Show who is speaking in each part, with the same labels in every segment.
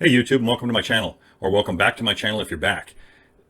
Speaker 1: Hey YouTube, and welcome to my channel, or welcome back to my channel if you're back.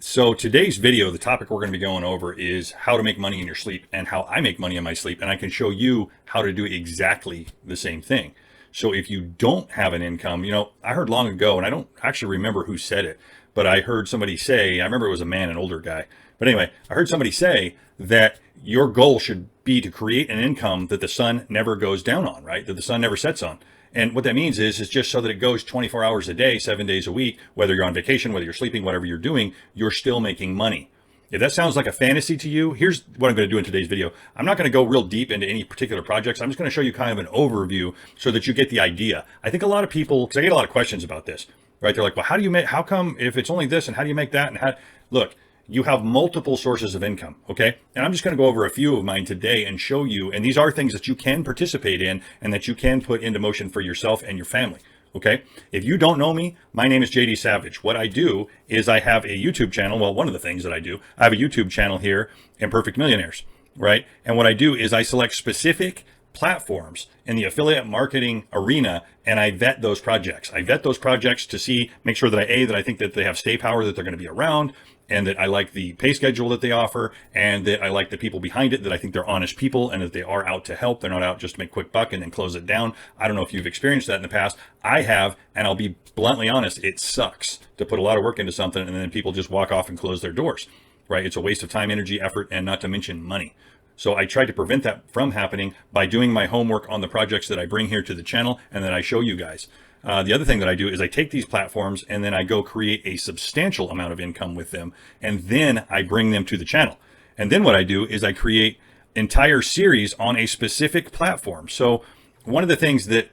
Speaker 1: So today's video, the topic we're going to be going over is how to make money in your sleep and how I make money in my sleep. And I can show you how to do exactly the same thing. So if you don't have an income, I heard long ago, and I don't actually remember who said it, but I heard somebody say, I remember it was a man, an older guy. But anyway, I heard somebody say that your goal should be to create an income that the sun never goes down on, right? That the sun never sets on. And what that means is just so that it goes 24 hours a day, 7 days a week, whether you're on vacation, whether you're sleeping, whatever you're doing, you're still making money. If that sounds like a fantasy to you, here's what I'm going to do in today's video. I'm not going to go real deep into any particular projects. I'm just going to show you kind of an overview so that you get the idea. I think a lot of people, because I get a lot of questions about this, right? They're like, well, how come if it's only this and how do you make that? And look, you have multiple sources of income, okay? And I'm just going to go over a few of mine today and show you, and these are things that you can participate in and that you can put into motion for yourself and your family, okay? If you don't know me, my name is JD Savage. What I do is I have a YouTube channel. Well, one of the things that I do, I have a YouTube channel here, Imperfect Millionaires, right? And what I do is I select specific platforms in the affiliate marketing arena, and I vet those projects. I vet those projects to make sure that I think that they have stay power, that they're going to be around, and that I like the pay schedule that they offer, and that I like the people behind it, that I think they're honest people, and that they are out to help. They're not out just to make quick buck and then close it down. I don't know if you've experienced that in the past. I have, and I'll be bluntly honest, it sucks to put a lot of work into something and then people just walk off and close their doors, right? It's a waste of time, energy, effort, and not to mention money. So I try to prevent that from happening by doing my homework on the projects that I bring here to the channel and that I show you guys. The other thing that I do is I take these platforms and then I go create a substantial amount of income with them, and then I bring them to the channel. And then what I do is I create entire series on a specific platform. So one of the things that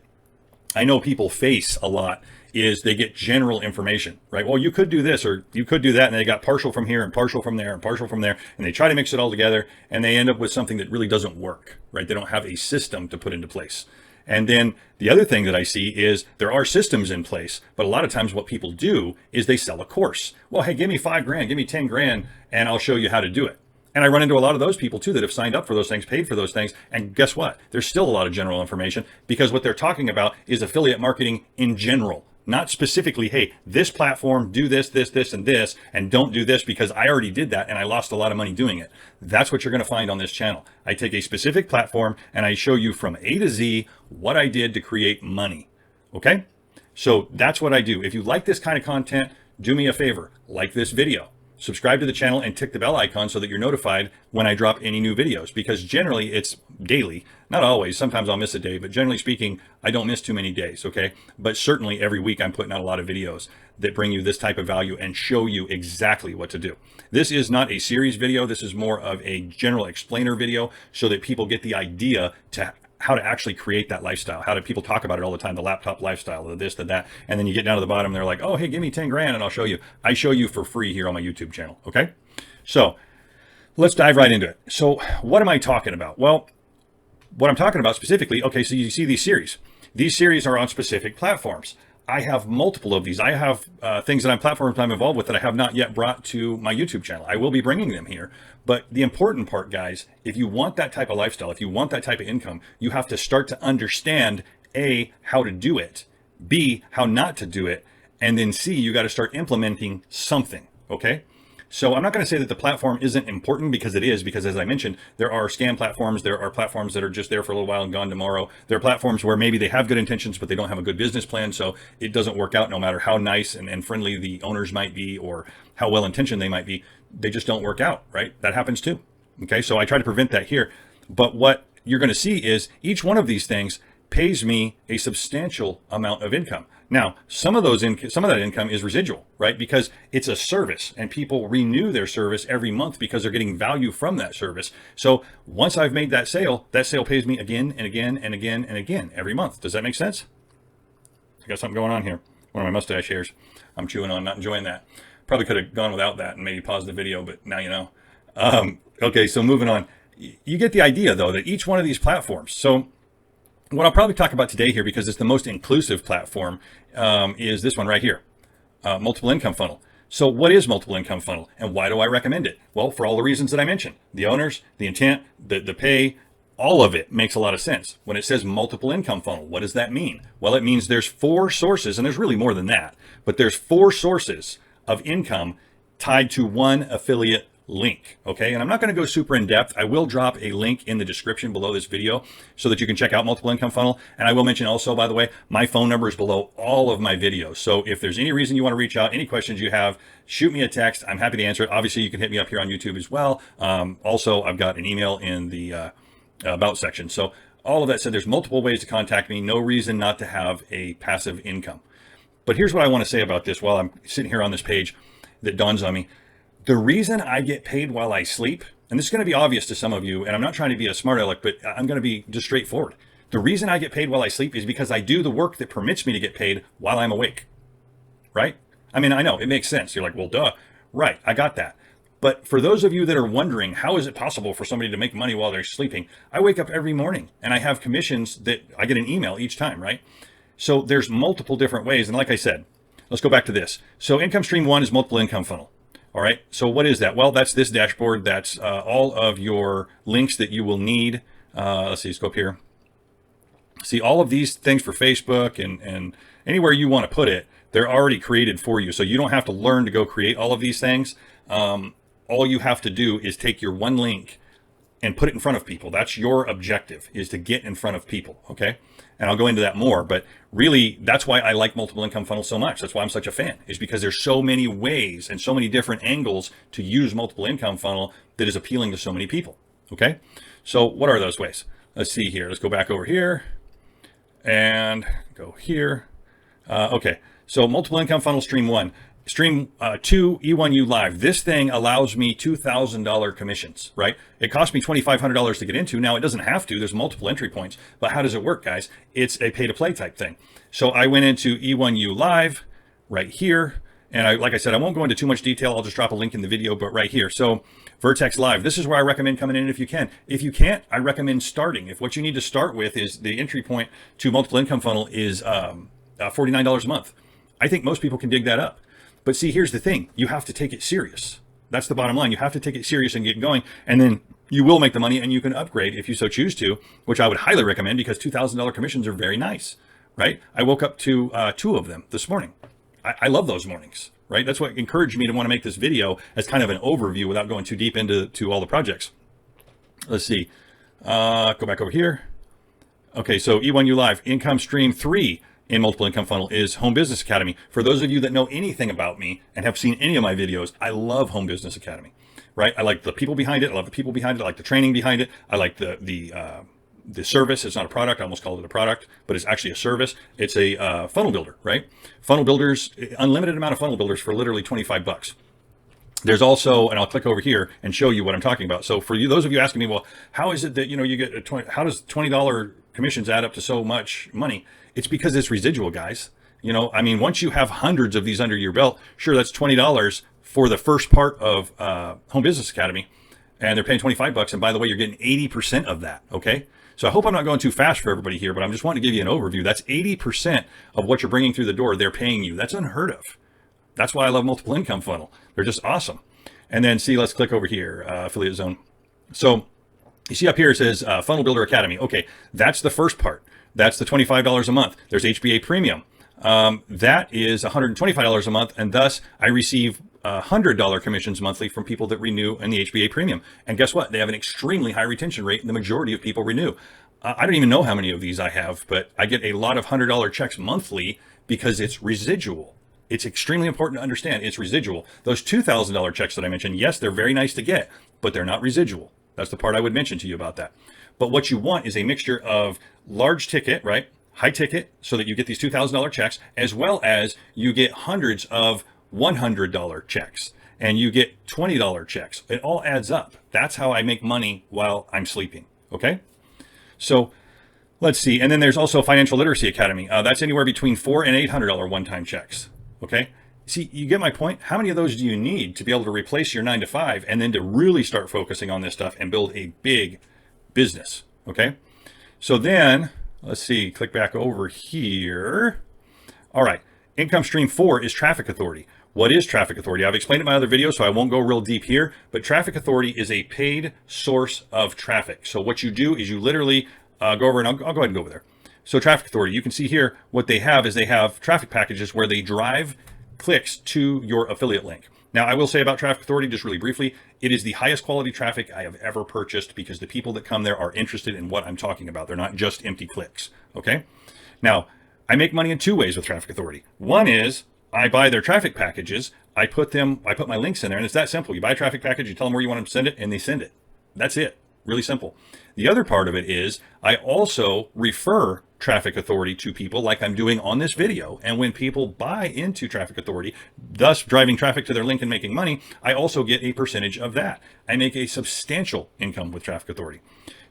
Speaker 1: I know people face a lot is they get general information, right? Well, you could do this or you could do that, and they got partial from here and partial from there and partial from there, and they try to mix it all together and they end up with something that really doesn't work, right? They don't have a system to put into place. And then the other thing that I see is there are systems in place, but a lot of times what people do is they sell a course. Well, hey, give me $5,000, give me 10 grand, and I'll show you how to do it. And I run into a lot of those people too that have signed up for those things, paid for those things. And guess what? There's still a lot of general information because what they're talking about is affiliate marketing in general. Not specifically, hey, this platform, do this, this, this, and this, and don't do this because I already did that and I lost a lot of money doing it. That's what you're going to find on this channel. I take a specific platform and I show you from A to Z what I did to create money. Okay? So that's what I do. If you like this kind of content, do me a favor, like this video. Subscribe to the channel and tick the bell icon so that you're notified when I drop any new videos, because generally it's daily. Not always, sometimes I'll miss a day, but generally speaking, I don't miss too many days, okay? But certainly every week I'm putting out a lot of videos that bring you this type of value and show you exactly what to do. This is not a series video. This is more of a general explainer video so that people get the idea to how to actually create that lifestyle. How do people talk about it all the time? The laptop lifestyle, the this, the that. And then you get down to the bottom and they're like, oh, hey, give me 10 grand and I'll show you. I show you for free here on my YouTube channel. Okay. So let's dive right into it. So what am I talking about? Well, what I'm talking about specifically, okay, so you see these series. These series are on specific platforms. I have multiple of these. I have things that platforms I'm involved with that I have not yet brought to my YouTube channel. I will be bringing them here. But the important part, guys, if you want that type of lifestyle, if you want that type of income, you have to start to understand A, how to do it, B, how not to do it, and then C, you got to start implementing something, okay? So I'm not going to say that the platform isn't important, because it is, because as I mentioned, there are scam platforms. There are platforms that are just there for a little while and gone tomorrow. There are platforms where maybe they have good intentions, but they don't have a good business plan. So it doesn't work out no matter how nice and friendly the owners might be or how well intentioned they might be. They just don't work out, right? That happens too. Okay. So I try to prevent that here. But what you're going to see is each one of these things pays me a substantial amount of income. Now, some of that income is residual, right? Because it's a service and people renew their service every month because they're getting value from that service. So once I've made that sale pays me again and again and again and again every month. Does that make sense? I got something going on here. One of my mustache hairs I'm chewing on, not enjoying that. Probably could have gone without that and maybe paused the video, but now you know. Okay, so moving on. You get the idea though, that each one of these platforms. So what I'll probably talk about today here, because it's the most inclusive platform, is this one right here, multiple income funnel. So what is multiple income funnel and why do I recommend it? Well, for all the reasons that I mentioned: the owners, the intent, the pay, all of it makes a lot of sense. When it says multiple income funnel, what does that mean? Well, it means there's 4 sources, and there's really more than that, but there's 4 sources of income tied to one affiliate link. Okay. And I'm not going to go super in depth. I will drop a link in the description below this video so that you can check out multiple income funnel. And I will mention also, by the way, my phone number is below all of my videos. So if there's any reason you want to reach out, any questions you have, shoot me a text. I'm happy to answer it. Obviously you can hit me up here on YouTube as well. Also, I've got an email in the about section. So all of that said, there's multiple ways to contact me. No reason not to have a passive income. But here's what I want to say about this while I'm sitting here on this page that dawns on me. The reason I get paid while I sleep, and this is going to be obvious to some of you, and I'm not trying to be a smart aleck, but I'm going to be just straightforward. The reason I get paid while I sleep is because I do the work that permits me to get paid while I'm awake, right? I mean, I know it makes sense. You're like, well, duh. Right. I got that. But for those of you that are wondering, how is it possible for somebody to make money while they're sleeping? I wake up every morning and I have commissions that I get an email each time, right? So there's multiple different ways. And like I said, let's go back to this. So income stream 1 is multiple income funnel. All right. So what is that? Well, that's this dashboard. That's all of your links that you will need. Let's see, let's go up here. See all of these things for Facebook and anywhere you want to put it, they're already created for you. So you don't have to learn to go create all of these things. All you have to do is take your one link and put it in front of people. That's your objective, is to get in front of people. Okay. And I'll go into that more, but really that's why I like multiple income funnels so much. That's why I'm such a fan, is because there's so many ways and so many different angles to use multiple income funnel that is appealing to so many people. Okay. So what are those ways? Let's see here. Let's go back over here and go here. Okay. So multiple income funnel stream 1. Stream 2, E1U Live. This thing allows me $2,000 commissions, right? It cost me $2,500 to get into. Now it doesn't have to. There's multiple entry points. But how does it work, guys? It's a pay-to-play type thing. So I went into E1U Live right here. And like I said, I won't go into too much detail. I'll just drop a link in the video, but right here. So Vertex Live, this is where I recommend coming in if you can. If you can't, I recommend starting. If what you need to start with is the entry point to multiple income funnel is $49 a month. I think most people can dig that up. But see, here's the thing. You have to take it serious. That's the bottom line. You have to take it serious and get going. And then you will make the money and you can upgrade if you so choose to, which I would highly recommend because $2,000 commissions are very nice, right? I woke up to 2 of them this morning. I love those mornings, right? That's what encouraged me to want to make this video as kind of an overview without going too deep into all the projects. Let's see. Go back over here. Okay, so E1U Live, income stream 3. In multiple income funnel is Home Business Academy. For those of you that know anything about me and have seen any of my videos, I love Home Business Academy, right? I like the people behind it. I love the people behind it. I like the training behind it. I like the service. It's not a product. I almost called it a product, but it's actually a service. It's a funnel builder, right? Funnel builders, unlimited amount of funnel builders for literally 25 bucks. There's also, and I'll click over here and show you what I'm talking about. So for you, those of you asking me, well, how is it that, you get how does $20 commissions add up to so much money? It's because it's residual, guys. I mean, once you have hundreds of these under your belt, sure, that's $20 for the first part of Home Business Academy, and they're paying 25 bucks. And by the way, you're getting 80% of that. Okay. So I hope I'm not going too fast for everybody here, but I'm just wanting to give you an overview. That's 80% of what you're bringing through the door. They're paying you. That's unheard of. That's why I love multiple income funnel. They're just awesome. And then see, let's click over here, affiliate zone. So you see up here, it says Funnel Builder Academy. Okay. That's the first part. That's the $25 a month. There's HBA Premium. That is $125 a month. And thus I receive $100 commissions monthly from people that renew in the HBA Premium. And guess what? They have an extremely high retention rate, and the majority of people renew. I don't even know how many of these I have, but I get a lot of $100 checks monthly because it's residual. It's extremely important to understand it's residual. Those $2,000 checks that I mentioned, yes, they're very nice to get, but they're not residual. That's the part I would mention to you about that. But what you want is a mixture of large ticket, right? High ticket, so that you get these $2,000 checks, as well as you get hundreds of $100 checks and you get $20 checks. It all adds up. That's how I make money while I'm sleeping. Okay. So let's see. And then there's also Financial Literacy Academy. That's anywhere between $400 and $800 one-time checks. Okay. See, you get my point. How many of those do you need to be able to replace your 9 to 5 and then to really start focusing on this stuff and build a big business? Okay. So then let's see, click back over here. All right. Income stream 4 is traffic authority. What is traffic authority? I've explained it in my other videos, so I won't go real deep here, but traffic authority is a paid source of traffic. So what you do is you literally go over, and I'll go ahead and go over there. So traffic authority, you can see here what they have is they have traffic packages where they drive clicks to your affiliate link. Now, I will say about traffic authority, just really briefly, it is the highest quality traffic I have ever purchased because the people that come there are interested in what I'm talking about. They're not just empty clicks, okay? Now, I make money in two ways with traffic authority. One is I buy their traffic packages. I put my links in there, and it's that simple. You buy a traffic package, you tell them where you want them to send it, and they send it. That's it. Really simple. The other part of it is I also refer traffic authority to people like I'm doing on this video. And when people buy into traffic authority, thus driving traffic to their link and making money, I also get a percentage of that. I make a substantial income with traffic authority.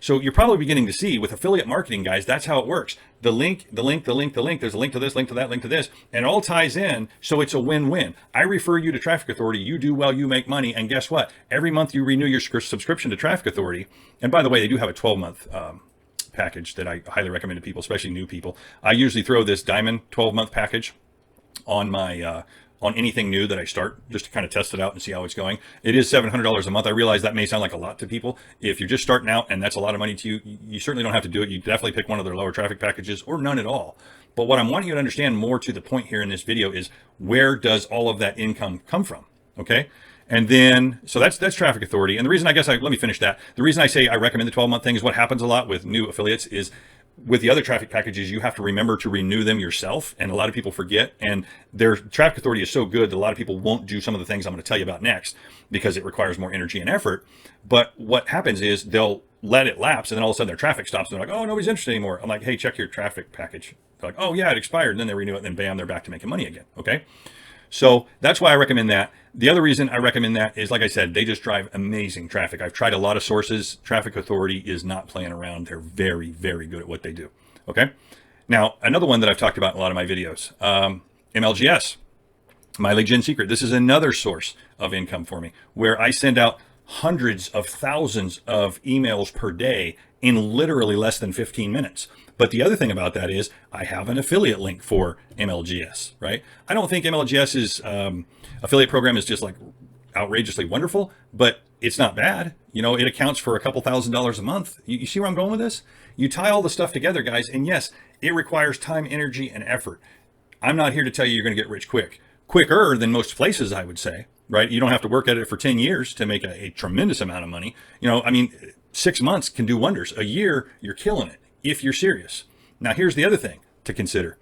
Speaker 1: So you're probably beginning to see with affiliate marketing, guys, that's how it works. The link, there's a link to this, link to that, link to this, and it all ties in. So it's a win-win. I refer you to traffic authority. You do well, you make money. And guess what? Every month you renew your subscription to traffic authority. And by the way, they do have a 12-month package that I highly recommend to people, especially new people. I usually throw this diamond 12-month package on my on anything new that I start, just to kind of test it out and see how it's going. It is $700 a month. I realize that may sound like a lot to people. If you're just starting out and that's a lot of money to you, you certainly don't have to do it. You definitely pick one of their lower traffic packages or none at all. But what I'm wanting you to understand more to the point here in this video is where does all of that income come from? Okay. And then, so that's traffic authority. And the reason let me finish that. The reason I say I recommend the 12-month thing is what happens a lot with new affiliates is with the other traffic packages, you have to remember to renew them yourself. And a lot of people forget, and their traffic authority is so good that a lot of people won't do some of the things I'm going to tell you about next because it requires more energy and effort. But what happens is they'll let it lapse, and then all of a sudden their traffic stops and they're like, oh, nobody's interested anymore. I'm like, hey, check your traffic package. They're like, oh yeah, it expired. And then they renew it, and then bam, they're back to making money again. Okay. So that's why I recommend that. The other reason I recommend that is, like I said, they just drive amazing traffic. I've tried a lot of sources. Traffic authority is not playing around. They're very, very good at what they do. Okay. Now, another one that I've talked about in a lot of my videos, MLGS, My Lead Gen Secret. This is another source of income for me where I send out hundreds of thousands of emails per day in literally less than 15 minutes. But the other thing about that is I have an affiliate link for MLGS, right? I don't think MLGS's affiliate program is just like outrageously wonderful, but it's not bad. You know, it accounts for a couple $1,000s a month. You see where I'm going with this? You tie all the stuff together, guys. And yes, it requires time, energy, and effort. I'm not here to tell you you're going to get rich quicker than most places, I would say, right? You don't have to work at it for 10 years to make a tremendous amount of money. You know, I mean, 6 months can do wonders. A year, you're killing it if you're serious. Now, here's the other thing to consider.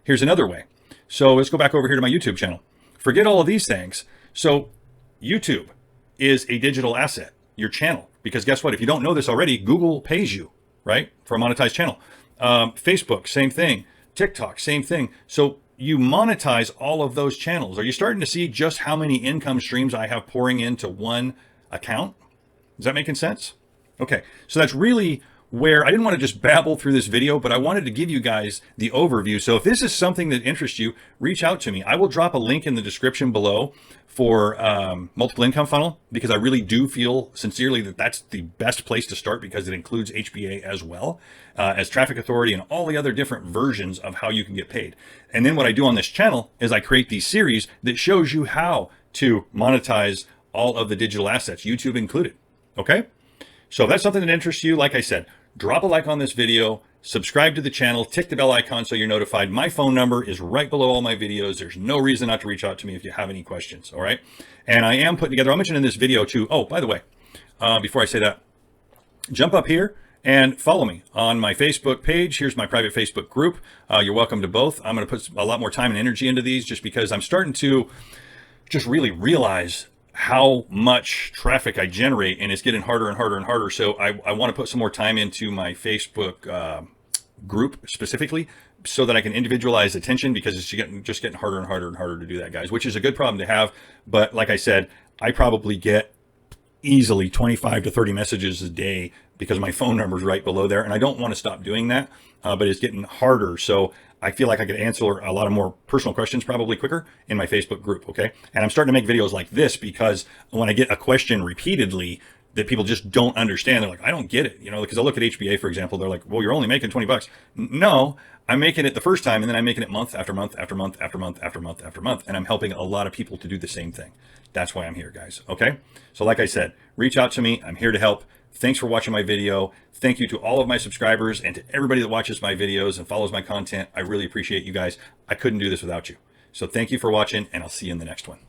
Speaker 1: Here's another way. So let's go back over here to my YouTube channel. Forget all of these things. So YouTube is a digital asset, your channel, because guess what? If you don't know this already, Google pays you, right? For a monetized channel. Facebook, same thing. TikTok, same thing. So you monetize all of those channels. Are you starting to see just how many income streams I have pouring into one account? Is that making sense? Okay. So that's really where I didn't want to just babble through this video, but I wanted to give you guys the overview. So if this is something that interests you, reach out to me. I will drop a link in the description below for multiple income funnel, because I really do feel sincerely that that's the best place to start, because it includes HBA as well as traffic authority and all the other different versions of how you can get paid. And then what I do on this channel is I create these series that shows you how to monetize all of the digital assets, YouTube included. Okay. So if that's something that interests you, like I said, drop a like on this video, subscribe to the channel, tick the bell icon so you're notified. My phone number is right below all my videos. There's no reason not to reach out to me if you have any questions. All right. And I am putting together, I'll mention in this video too. Oh, by the way, before I say that, jump up here and follow me on my Facebook page. Here's my private Facebook group. You're welcome to both. I'm going to put a lot more time and energy into these just because I'm starting to just really realize how much traffic I generate, and it's getting harder and harder and harder. So I want to put some more time into my Facebook group specifically so that I can individualize attention, because it's just getting harder and harder and harder to do that, guys, which is a good problem to have. But like I said, I probably get easily 25 to 30 messages a day because my phone number is right below there, and I don't want to stop doing that, but it's getting harder. So I feel like I could answer a lot of more personal questions probably quicker in my Facebook group. Okay. And I'm starting to make videos like this because when I get a question repeatedly, that people just don't understand. They're like, I don't get it, because I look at HBA, for example, they're like, well, you're only making 20 bucks. No, I'm making it the first time, and then I'm making it month after month after month after month after month after month. And I'm helping a lot of people to do the same thing. That's why I'm here, guys. Okay. So like I said, reach out to me. I'm here to help. Thanks for watching my video. Thank you to all of my subscribers and to everybody that watches my videos and follows my content. I really appreciate you guys. I couldn't do this without you. So thank you for watching, and I'll see you in the next one.